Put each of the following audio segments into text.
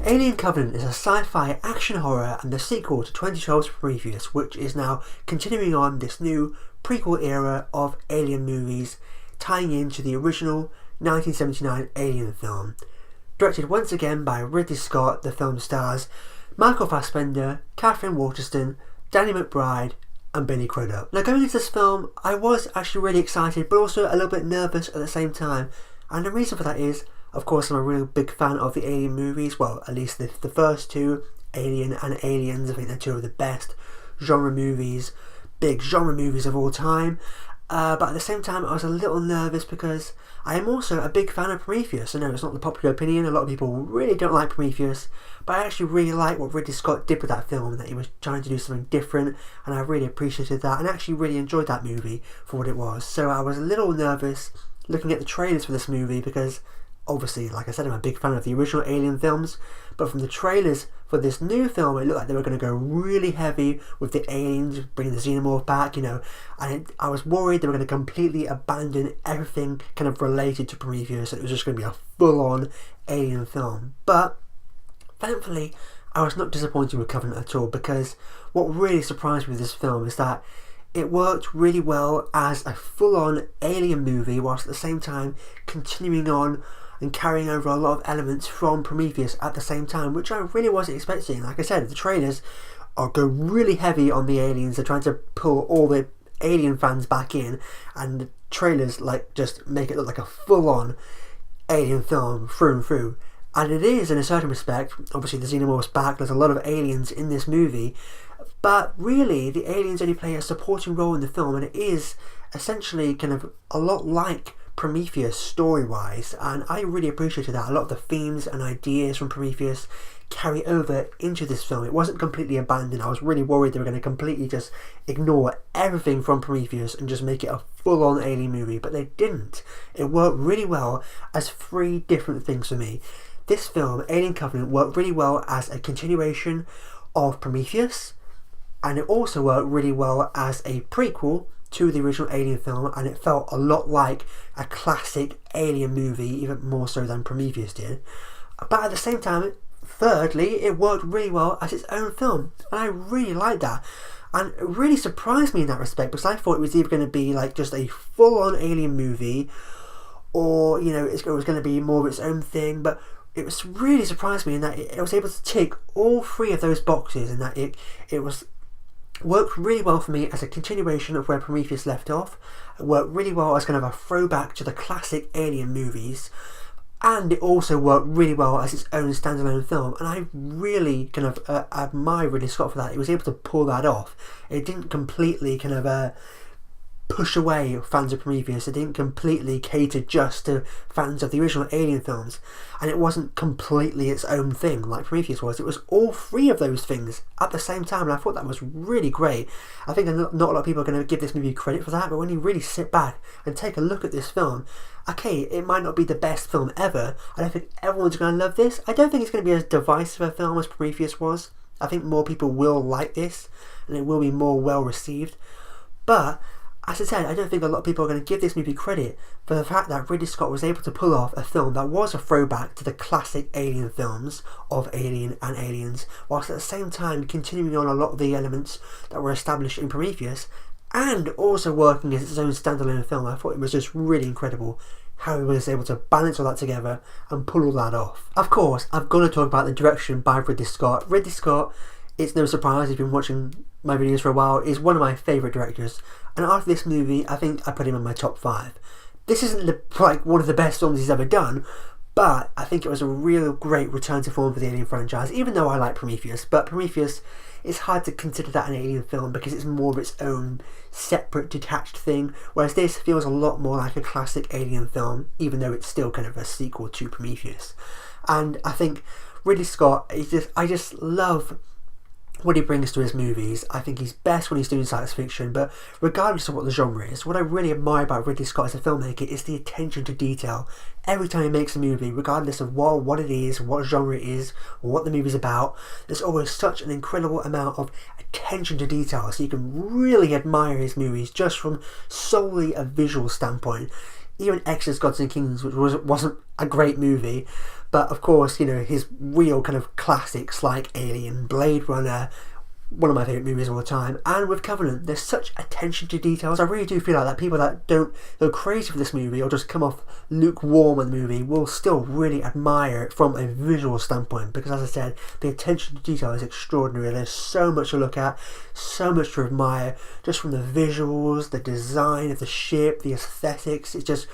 Alien Covenant is a sci-fi action horror and the sequel to 2012's Prometheus, which is now continuing on this new prequel era of Alien movies, tying into the original 1979 Alien film. Directed once again by Ridley Scott, the film stars Michael Fassbender, Katherine Waterston, Danny McBride and Billy Crudup. Now, going into this film, I was actually really excited but also a little bit nervous at the same time, and the reason for that is, of course, I'm a real big fan of the Alien movies. Well, at least the first two, Alien and Aliens. I think they're two of the best big genre movies of all time. But at the same time, I was a little nervous because I am also a big fan of Prometheus. I know it's not the popular opinion. A lot of people really don't like Prometheus, but I actually really like what Ridley Scott did with that film, that he was trying to do something different, and I really appreciated that and actually really enjoyed that movie for what it was. So I was a little nervous looking at the trailers for this movie because obviously, like I said, I'm a big fan of the original Alien films, but from the trailers for this new film, it looked like they were going to go really heavy with the aliens, bringing the xenomorph back, and I was worried they were going to completely abandon everything kind of related to Prometheus, and it was just going to be a full-on Alien film. But thankfully, I was not disappointed with Covenant at all, because what really surprised me with this film is that it worked really well as a full-on Alien movie, whilst at the same time continuing on and carrying over a lot of elements from Prometheus at the same time, which I really wasn't expecting. Like I said, the trailers go really heavy on the aliens. They're trying to pull all the Alien fans back in, and the trailers just make it look like a full-on Alien film through and through. And it is, in a certain respect. Obviously the xenomorph's back, there's a lot of aliens in this movie, but really the aliens only play a supporting role in the film, and it is essentially kind of a lot like Prometheus story-wise, and I really appreciated that. A lot of the themes and ideas from Prometheus carry over into this film. It wasn't completely abandoned. I was really worried they were going to completely just ignore everything from Prometheus and just make it a full-on Alien movie, but they didn't. It worked really well as three different things for me. This film, Alien Covenant, worked really well as a continuation of Prometheus, and it also worked really well as a prequel to the original Alien film, and it felt a lot like a classic Alien movie, even more so than Prometheus did. But at the same time, thirdly, it worked really well as its own film, and I really liked that. And it really surprised me in that respect, because I thought it was either going to be just a full-on Alien movie, or it was going to be more of its own thing. But it was really surprised me in that it was able to tick all three of those boxes, and that it was worked really well for me as a continuation of where Prometheus left off. It worked really well as kind of a throwback to the classic Alien movies, and it also worked really well as its own standalone film, and I really kind of admire Ridley Scott for that. He was able to pull that off. It didn't completely kind of push away fans of Prometheus. It didn't completely cater just to fans of the original Alien films, and it wasn't completely its own thing like Prometheus was. It was all three of those things at the same time, and I thought that was really great. I think not a lot of people are going to give this movie credit for that, but when you really sit back and take a look at this film, okay, it might not be the best film ever. I don't think everyone's going to love this. I don't think it's going to be as divisive a film as Prometheus was. I think more people will like this, and it will be more well received. But as I said, I don't think a lot of people are going to give this movie credit for the fact that Ridley Scott was able to pull off a film that was a throwback to the classic Alien films of Alien and Aliens, whilst at the same time continuing on a lot of the elements that were established in Prometheus, and also working as its own standalone film. I thought it was just really incredible how he was able to balance all that together and pull all that off. Of course, I've got to talk about the direction by Ridley Scott. Ridley Scott, it's no surprise if you've been watching my videos for a while, is one of my favourite directors, and after this movie I think I put him in my top 5. This isn't one of the best films he's ever done, but I think it was a real great return to form for the Alien franchise, even though I like Prometheus. But Prometheus, it's hard to consider that an Alien film because it's more of its own separate, detached thing, whereas this feels a lot more like a classic Alien film, even though it's still kind of a sequel to Prometheus. And I think Ridley Scott, I just love what he brings to his movies. I think he's best when he's doing science fiction, but regardless of what the genre is, what I really admire about Ridley Scott as a filmmaker is the attention to detail. Every time he makes a movie, regardless of what it is, what genre it is, or what the movie's about, there's always such an incredible amount of attention to detail, so you can really admire his movies just from solely a visual standpoint. Even Exodus, Gods and Kings, which wasn't a great movie, But of course, you know, his real kind of classics like Alien, Blade Runner, one of my favourite movies of all time, and with Covenant, there's such attention to details. I really do feel like that people that don't go crazy for this movie or just come off lukewarm on the movie will still really admire it from a visual standpoint, because as I said, the attention to detail is extraordinary. There's so much to look at, so much to admire, just from the visuals, the design of the ship, the aesthetics. It's just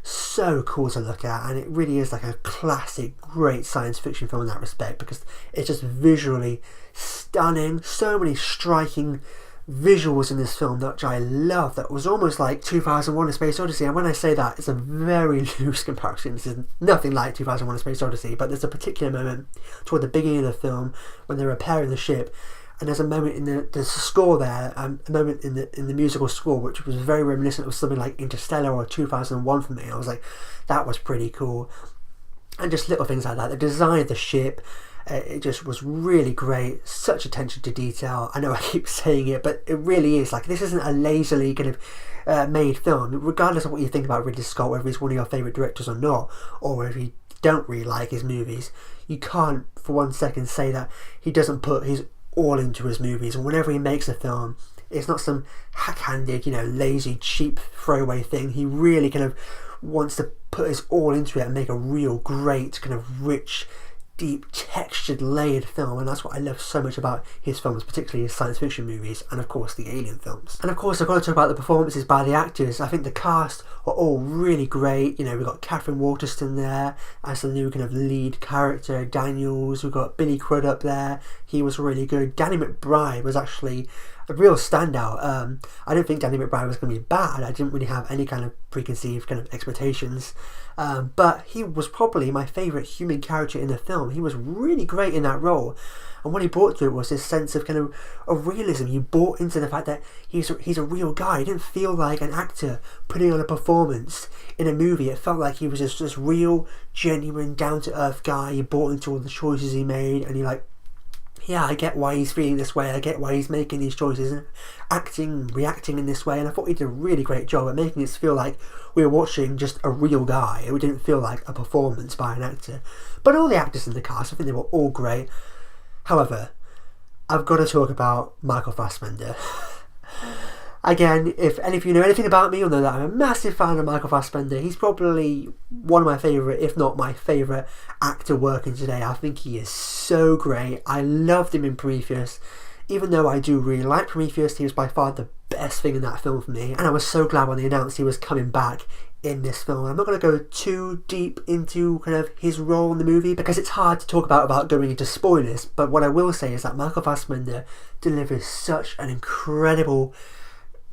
so cool to look at, and it really is like a classic great science fiction film in that respect, because it's just visually stunning. So many striking visuals in this film that I love, that was almost like 2001: A Space Odyssey. And when I say that, it's a very loose comparison. This is nothing like 2001: A Space Odyssey, but there's a particular moment toward the beginning of the film when they're repairing the ship, and there's a moment in the score there, a moment in the musical score which was very reminiscent of something like Interstellar or 2001 for me. I was like, that was pretty cool. And just little things like that. The design of the ship, it just was really great. Such attention to detail. I know I keep saying it, but it really is. Like, this isn't a lazily kind of made film. Regardless of what you think about Ridley Scott, whether he's one of your favourite directors or not, or whether you don't really like his movies, you can't for one second say that he doesn't put his all into his movies. And whenever he makes a film, it's not some hack-handed, you know, lazy, cheap throwaway thing. He really kind of wants to put his all into it and make a real great, kind of rich, deep, textured, layered film. And that's what I love so much about his films, particularly his science fiction movies, and of course the Alien films. And of course I've got to talk about the performances by the actors. I think the cast are all really great. You know, we've got Katherine Waterston there as the new kind of lead character, Daniels. We've got Billy Crudup there, he was really good. Danny McBride was actually a real standout. I didn't think Danny McBride was going to be bad. I didn't really have any kind of preconceived kind of expectations, but he was probably my favourite human character in the film. He was really great in that role, and what he brought to it was this sense of kind of realism. You bought into the fact that he's a real guy. He didn't feel like an actor putting on a performance in a movie. It felt like he was just this real, genuine, down-to-earth guy. You bought into all the choices he made, and you're like, yeah, I get why he's feeling this way, I get why he's making these choices and reacting in this way. And I thought he did a really great job at making us feel like we were watching just a real guy. It didn't feel like a performance by an actor. But all the actors in the cast, I think they were all great. However, I've got to talk about Michael Fassbender. Again, if any of you know anything about me, you'll know that I'm a massive fan of Michael Fassbender. He's probably one of my favourite, if not my favourite, actor working today. I think he is so great. I loved him in Prometheus. Even though I do really like Prometheus, he was by far the best thing in that film for me. And I was so glad when they announced he was coming back in this film. I'm not going to go too deep into kind of his role in the movie, because it's hard to talk about going into spoilers. But what I will say is that Michael Fassbender delivers such an incredible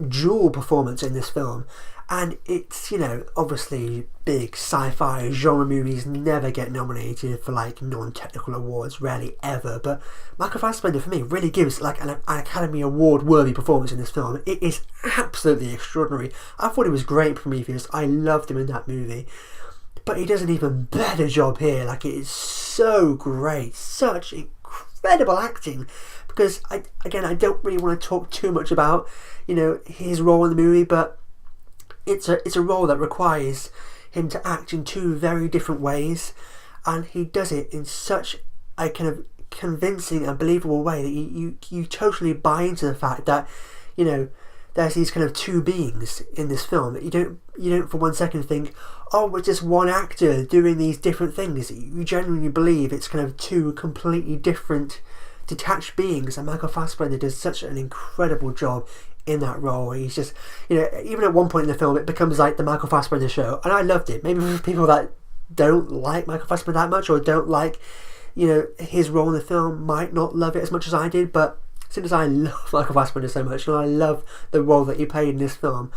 dual performance in this film. And it's, you know, obviously big sci-fi genre movies never get nominated for like non-technical awards, rarely ever, but Michael Fassbender for me really gives like an Academy Award worthy performance in this film. It is absolutely extraordinary. I thought he was great in Prometheus. I loved him in that movie, but he does an even better job here. Like, it is so great, such incredible acting. Because I don't really want to talk too much about, you know, his role in the movie, but it's a role that requires him to act in two very different ways, and he does it in such a kind of convincing and believable way that you totally buy into the fact that, you know, there's these kind of two beings in this film. That you don't for one second think, oh, it's just one actor doing these different things. You genuinely believe it's kind of two completely different, detached beings, and Michael Fassbender does such an incredible job in that role. He's just, you know, even at one point in the film it becomes like the Michael Fassbender show, and I loved it. Maybe for people that don't like Michael Fassbender that much, or don't like, you know, his role in the film, might not love it as much as I did, but since I love Michael Fassbender so much, and I love the role that he played in this film,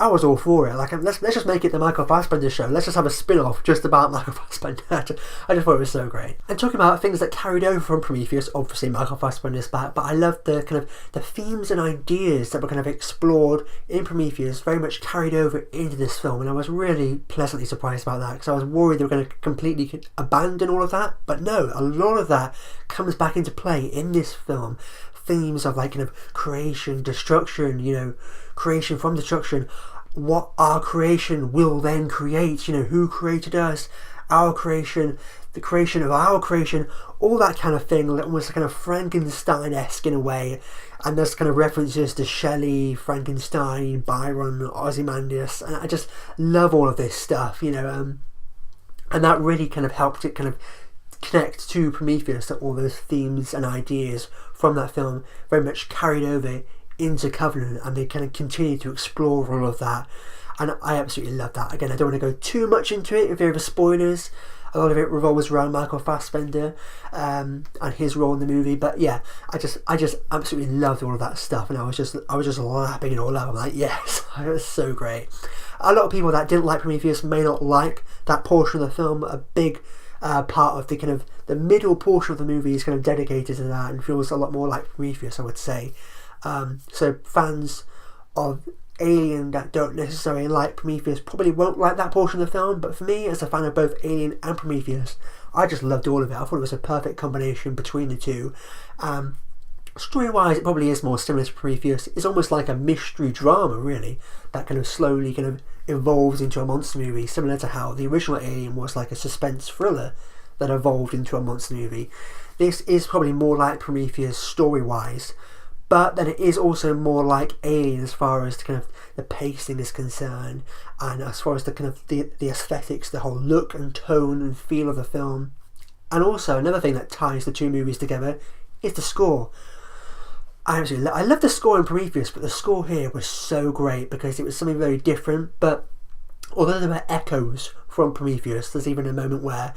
I was all for it. Like, let's just make it the Michael Fassbender show. Let's just have a spin-off just about Michael Fassbender. I just thought it was so great. And talking about things that carried over from Prometheus, obviously Michael Fassbender's back, but I loved the kind of the themes and ideas that were kind of explored in Prometheus, very much carried over into this film, and I was really pleasantly surprised about that, because I was worried they were going to completely abandon all of that, but no, a lot of that comes back into play in this film. Themes of like kind of creation, destruction, you know, creation from destruction, what our creation will then create, you know, who created us, our creation, the creation of our creation, all that kind of thing, almost kind of Frankenstein-esque in a way. And there's kind of references to Shelley, Frankenstein, Byron, Ozymandias, and I just love all of this stuff, you know. And that really kind of helped it kind of connect to Prometheus, that all those themes and ideas from that film very much carried over into Covenant, and they kind of continue to explore all of that. And I absolutely love that. Again, I don't want to go too much into it in fear of spoilers. A lot of it revolves around Michael Fassbender and his role in the movie. But yeah, I just absolutely loved all of that stuff, and I was just lapping it all up. I'm like, yes, it was so great. A lot of people that didn't like Prometheus may not like that portion of the film. A big part of the kind of the middle portion of the movie is kind of dedicated to that and feels a lot more like Prometheus, I would say. So fans of Alien that don't necessarily like Prometheus probably won't like that portion of the film, but for me, as a fan of both Alien and Prometheus, I just loved all of it. I thought it was a perfect combination between the two. Story-wise, it probably is more similar to Prometheus. It's almost like a mystery drama, really, that kind of slowly kind of evolves into a monster movie, similar to how the original Alien was like a suspense thriller that evolved into a monster movie. This is probably more like Prometheus story-wise, but then it is also more like Alien as far as kind of the pacing is concerned, and as far as the kind of the aesthetics, the whole look and tone and feel of the film. And also another thing that ties the two movies together is the score. I love the score in Prometheus, but the score here was so great because it was something very different. But although there were echoes from Prometheus, there's even a moment where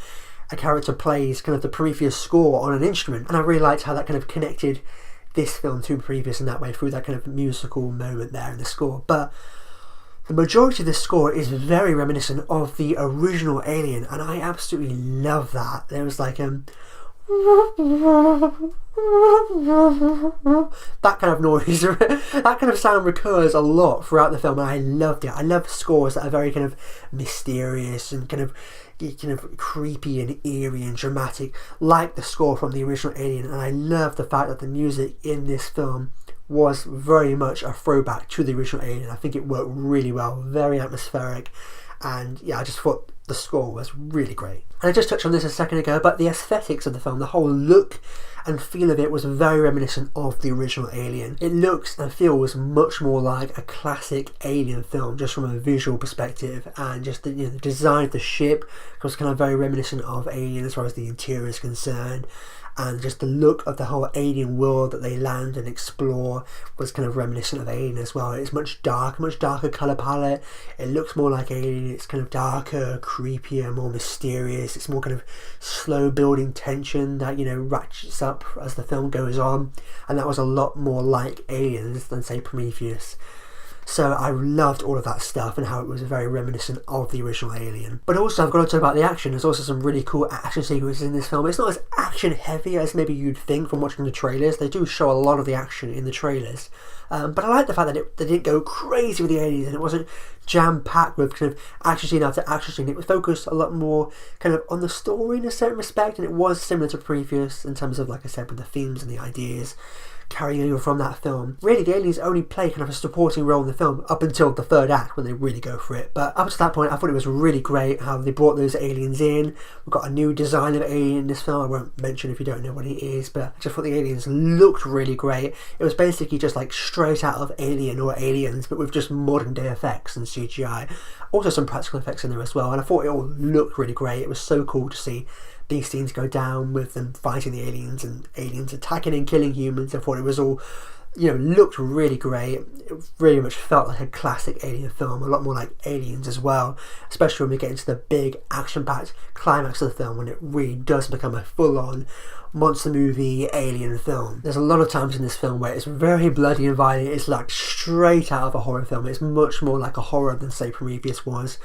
a character plays kind of the Prometheus score on an instrument, and I really liked how that kind of connected this film to Prometheus in that way through that kind of musical moment there in the score. But the majority of the score is very reminiscent of the original Alien, and I absolutely love that. There was like that kind of noise, that kind of sound recurs a lot throughout the film, and I loved it. I love scores that are very kind of mysterious and kind of creepy and eerie and dramatic, like the score from the original Alien. And I love the fact that the music in this film was very much a throwback to the original Alien. I think it worked really well, very atmospheric, and yeah, I just thought the score was really great. And I just touched on this a second ago, but the aesthetics of the film, the whole look and feel of it was very reminiscent of the original Alien. It looks and feels much more like a classic Alien film, just from a visual perspective, and just the design of the ship was kind of very reminiscent of Alien as far as the interior is concerned. And just the look of the whole Alien world that they land and explore was kind of reminiscent of Alien as well. It's much darker colour palette. It looks more like Alien. It's kind of darker, creepier, more mysterious. It's more kind of slow building tension that, ratchets up as the film goes on. And that was a lot more like Aliens than, say, Prometheus. So I loved all of that stuff and how it was very reminiscent of the original Alien. But also, I've got to talk about the action. There's also some really coal action sequences in this film. It's not as action heavy as maybe you'd think from watching the trailers. They do show a lot of the action in the trailers. But I like the fact that they didn't go crazy with the aliens, and it wasn't jam-packed with kind of action scene after action scene. It was focused a lot more kind of on the story in a certain respect, and it was similar to Prometheus in terms of, like I said, with the themes and the ideas carrying over from that film. Really, the aliens only play kind of a supporting role in the film up until the third act when they really go for it. But up to that point, I thought it was really great how they brought those aliens in. We've got a new design of alien in this film. I won't mention if you don't know what it is, but I just thought the aliens looked really great. It was basically just like straight out of Alien or Aliens, but with just modern day effects and CGI. Also some practical effects in there as well, and I thought it all looked really great. It was so cool to see these scenes go down with them fighting the aliens and aliens attacking and killing humans. I thought it was all, looked really great. It very much felt like a classic Alien film, a lot more like Aliens as well, especially when we get into the big action-packed climax of the film, when it really does become a full-on monster movie Alien film. There's a lot of times in this film where it's very bloody and violent. It's like straight out of a horror film. It's much more like a horror than, say, Prometheus was.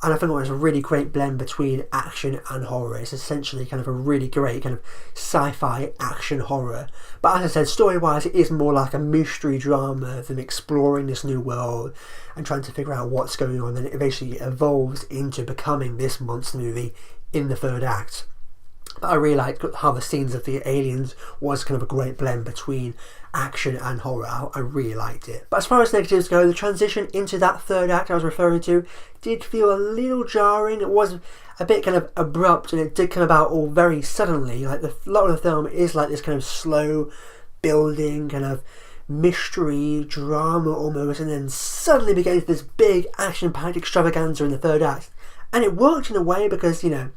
And I think it was a really great blend between action and horror. It's essentially kind of a really great kind of sci-fi action horror. But as I said, story-wise, it is more like a mystery drama than exploring this new world and trying to figure out what's going on. And it eventually evolves into becoming this monster movie in the third act. But I really liked how the scenes of the aliens was kind of a great blend between action and horror. I really liked it. But as far as negatives go, the transition into that third act I was referring to did feel a little jarring. It was a bit kind of abrupt, and it did come about all very suddenly. Like a lot of the film is like this kind of slow building kind of mystery drama almost, and then suddenly begins this big action-packed extravaganza in the third act. And it worked in a way because, you know,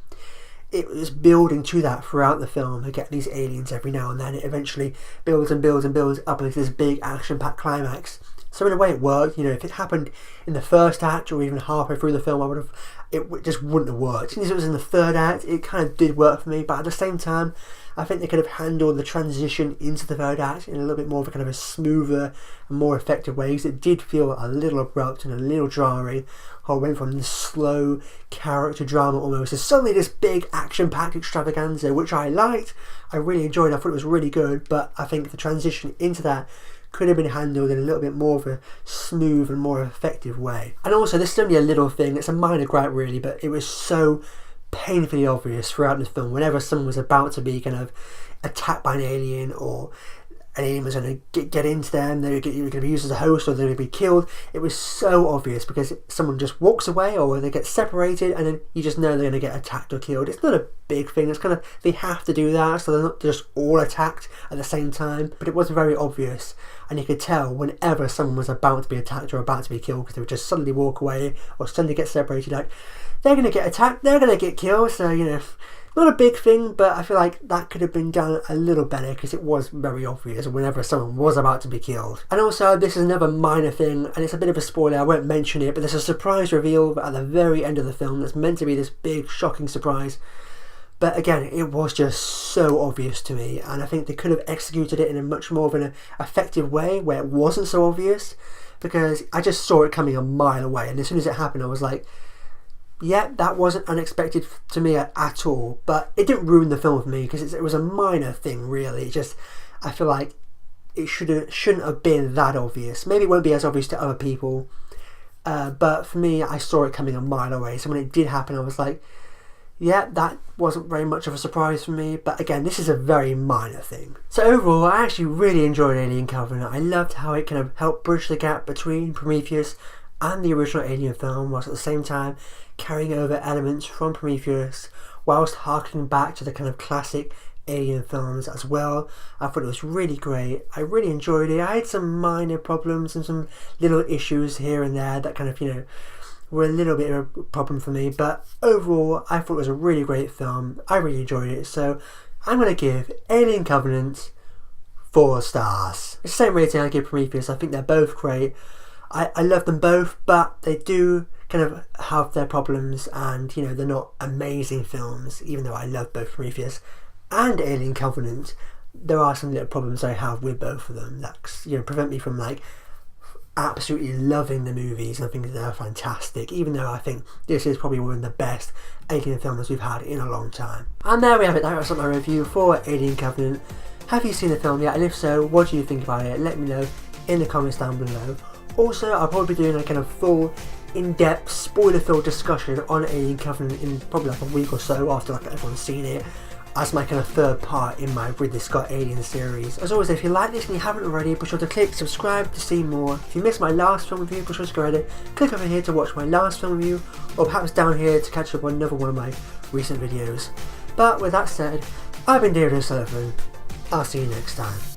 it was building to that throughout the film. You get these aliens every now and then. It eventually builds and builds and builds up into this big action-packed climax. So in a way it worked. You know, if it happened in the first act or even halfway through the film, it just wouldn't have worked. Since it was in the third act, it kind of did work for me. But at the same time, I think they could have handled the transition into the third act in a little bit more of a kind of a smoother and more effective way, because it did feel a little abrupt and a little jarring. How it went from this slow character drama almost to suddenly this big action-packed extravaganza, which I liked. I really enjoyed. I thought it was really good, but I think the transition into that could have been handled in a little bit more of a smooth and more effective way. And also, this is only a little thing. It's a minor gripe really, but it was so painfully obvious throughout this film. Whenever someone was about to be kind of attacked by an alien, or an alien was going to get into them, they were going to be used as a host, or they would be killed, it was so obvious because someone just walks away or they get separated, and then you just know they're going to get attacked or killed. It's not a big thing. It's kind of, they have to do that so they're not just all attacked at the same time. But it was very obvious, and you could tell whenever someone was about to be attacked or about to be killed, because they would just suddenly walk away or suddenly get separated. Like, they're going to get attacked, they're going to get killed. So, you know, not a big thing, but I feel like that could have been done a little better, because it was very obvious whenever someone was about to be killed. And also, this is another minor thing, and it's a bit of a spoiler, I won't mention it, but there's a surprise reveal at the very end of the film that's meant to be this big shocking surprise. But again, it was just so obvious to me, and I think they could have executed it in a much more of an effective way where it wasn't so obvious, because I just saw it coming a mile away, and as soon as it happened I was like, yeah, that wasn't unexpected to me at all. But it didn't ruin the film for me, because it was a minor thing really. It just, I feel like it shouldn't have been that obvious. Maybe it won't be as obvious to other people, but for me, I saw it coming a mile away. So when it did happen, I was like, yeah, that wasn't very much of a surprise for me. But again, this is a very minor thing. So overall, I actually really enjoyed Alien Covenant. I loved how it kind of helped bridge the gap between Prometheus and the original Alien film, whilst at the same time carrying over elements from Prometheus whilst harking back to the kind of classic Alien films as well. I thought it was really great. I really enjoyed it. I had some minor problems and some little issues here and there that kind of, you know, were a little bit of a problem for me, but overall I thought it was a really great film. I really enjoyed it, so I'm going to give Alien Covenant 4 stars. It's the same rating I give Prometheus. I think they're both great. I love them both, but they do kind of have their problems, and you know, they're not amazing films. Even though I love both Prometheus and Alien Covenant, there are some little problems I have with both of them that, you know, prevent me from like absolutely loving the movies. I think they're fantastic, even though I think this is probably one of the best Alien films we've had in a long time. And there we have it. That was my review for Alien Covenant. Have you seen the film yet? And if so, what do you think about it? Let me know in the comments down below. Also, I'll probably be doing a kind of full, in-depth, spoiler-filled discussion on Alien Covenant in probably like a week or so after like everyone's seen it, as my kind of third part in my Ridley Scott Alien series. As always, if you like this and you haven't already, be sure to click subscribe to see more. If you missed my last film review, be sure to go ahead, click over here to watch my last film review, or perhaps down here to catch up on another one of my recent videos. But with that said, I've been Demián Bichir. I'll see you next time.